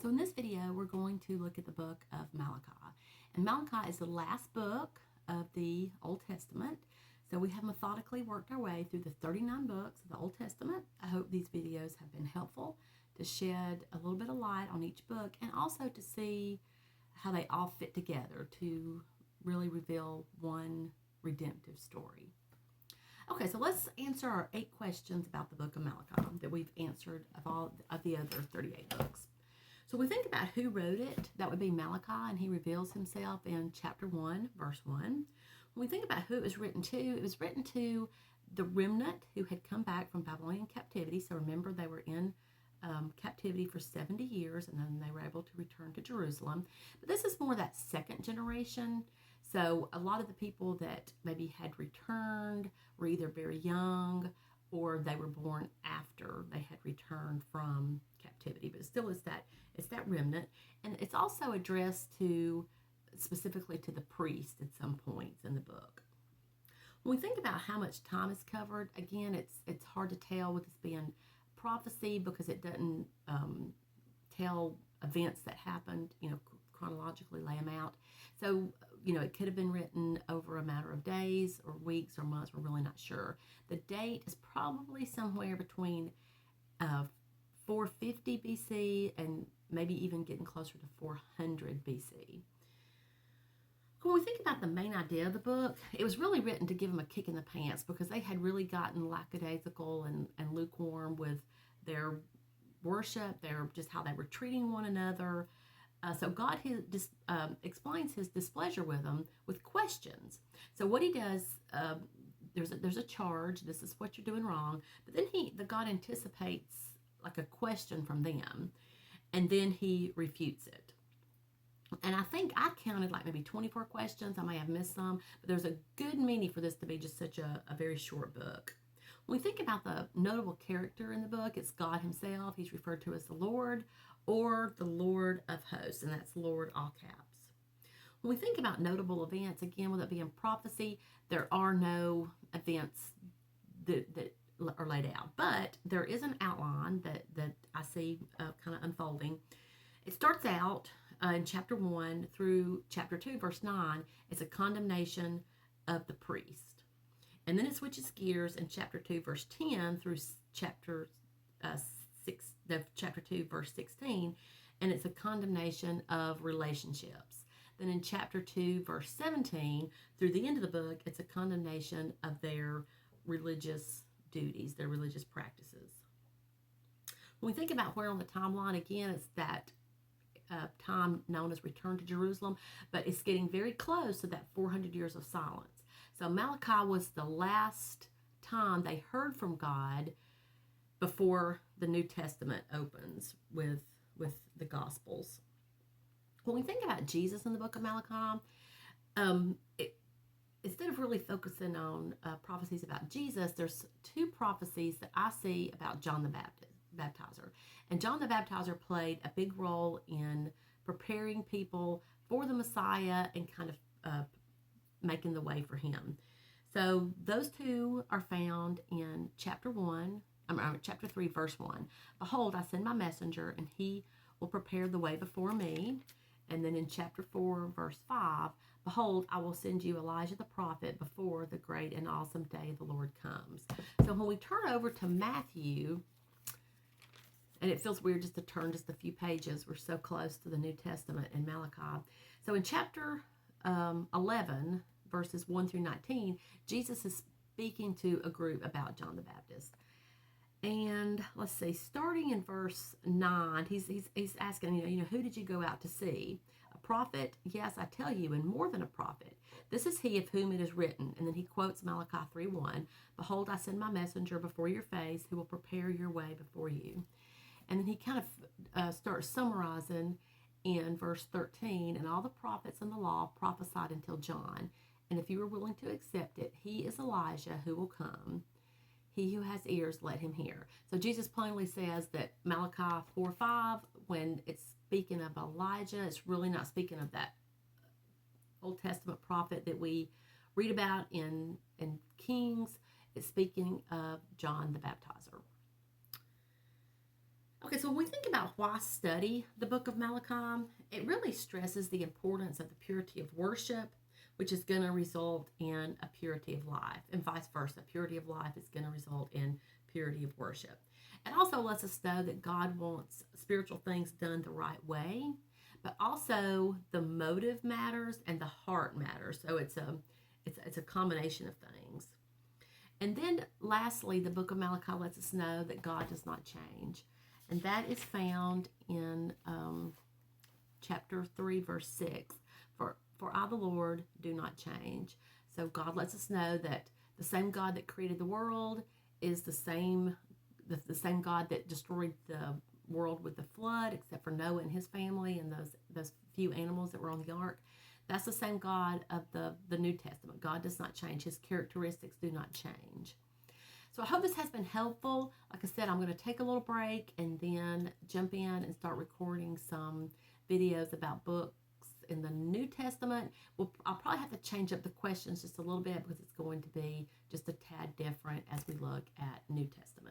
So in this video, we're going to look at the book of Malachi. And Malachi is the last book of the Old Testament. So we have methodically worked our way through the 39 books of the Old Testament. I hope these videos have been helpful to shed a little bit of light on each book and also to see how they all fit together to really reveal one redemptive story. Okay, so let's answer our 8 questions about the book of Malachi that we've answered of all of the other 38 books. So we think about who wrote it. That would be Malachi, and he reveals himself in chapter 1, verse 1. When we think about who it was written to the remnant who had come back from Babylonian captivity. So remember, they were in captivity for 70 years, and then they were able to return to Jerusalem. But this is more that second generation. So a lot of the people that maybe had returned were either very young or they were born after they had returned from captivity. But still, it's that remnant. And it's also addressed to specifically to the priest at some points in the book. When we think about how much time is covered, again, it's hard to tell with this being prophecy because it doesn't tell events that happened, chronologically lay them out. So, it could have been written over a matter of days or weeks or months. We're really not sure. The date is probably somewhere between 450 BC and maybe even getting closer to 400 BC. When we think about the main idea of the book, it was really written to give them a kick in the pants because they had really gotten lackadaisical and lukewarm with their worship, just how they were treating one another. So God explains his displeasure with them with questions. So what he does, there's a charge. This is what you're doing wrong. But then God anticipates like a question from them, and then he refutes it. And I think I counted like maybe 24 questions. I may have missed some, but there's a good meaning for this to be just such a very short book. When we think about the notable character in the book, it's God himself. He's referred to as the Lord or the Lord of hosts, and that's Lord all caps. When we think about notable events, again, with it being prophecy, there are no events that are laid out, but there is an outline that I see kind of unfolding. It starts out in chapter 1 through chapter 2, verse 9. It's a condemnation of the priest. And then it switches gears in chapter 2, verse 10 through chapter 2, verse 16, and it's a condemnation of relationships. Then in chapter 2, verse 17, through the end of the book, it's a condemnation of their religious duties, their religious practices. When we think about where on the timeline, again, it's that time known as Return to Jerusalem, but it's getting very close to that 400 years of silence. So Malachi was the last time they heard from God before the New Testament opens with the Gospels. When we think about Jesus in the book of Malachi, instead of really focusing on prophecies about Jesus, there's 2 prophecies that I see about John the Baptizer. And John the Baptizer played a big role in preparing people for the Messiah and kind of making the way for him. So those 2 are found in chapter 3, verse 1. Behold, I send my messenger, and he will prepare the way before me. And then in chapter 4, verse 5, behold, I will send you Elijah the prophet before the great and awesome day of the Lord comes. So when we turn over to Matthew, and it feels weird just to turn just a few pages. We're so close to the New Testament in Malachi. So in chapter 11, verses 1 through 19, Jesus is speaking to a group about John the Baptist. And let's see, starting in verse 9, he's asking, who did you go out to see? A prophet? Yes, I tell you, and more than a prophet. This is he of whom it is written. And then he quotes Malachi 3:1. Behold, I send my messenger before your face who will prepare your way before you. And then he kind of starts summarizing in verse 13, and all the prophets and the law prophesied until John. And if you are willing to accept it, he is Elijah who will come. He who has ears, let him hear. So Jesus plainly says that Malachi 4:5, when it's speaking of Elijah, it's really not speaking of that Old Testament prophet that we read about in Kings. It's speaking of John the Baptizer. Okay, so when we think about why study the book of Malachi, it really stresses the importance of the purity of worship, which is going to result in a purity of life, and vice versa. Purity of life is going to result in purity of worship. It also lets us know that God wants spiritual things done the right way, but also the motive matters and the heart matters. So it's a combination of things. And then lastly, the book of Malachi lets us know that God does not change. And that is found in chapter 3, verse 6. For I, the Lord, do not change. So God lets us know that the same God that created the world is the same God that destroyed the world with the flood, except for Noah and his family and those few animals that were on the ark. That's the same God of the New Testament. God does not change. His characteristics do not change. So I hope this has been helpful. Like I said, I'm going to take a little break and then jump in and start recording some videos about books in the New Testament. I'll probably have to change up the questions just a little bit because it's going to be just a tad different as we look at New Testament.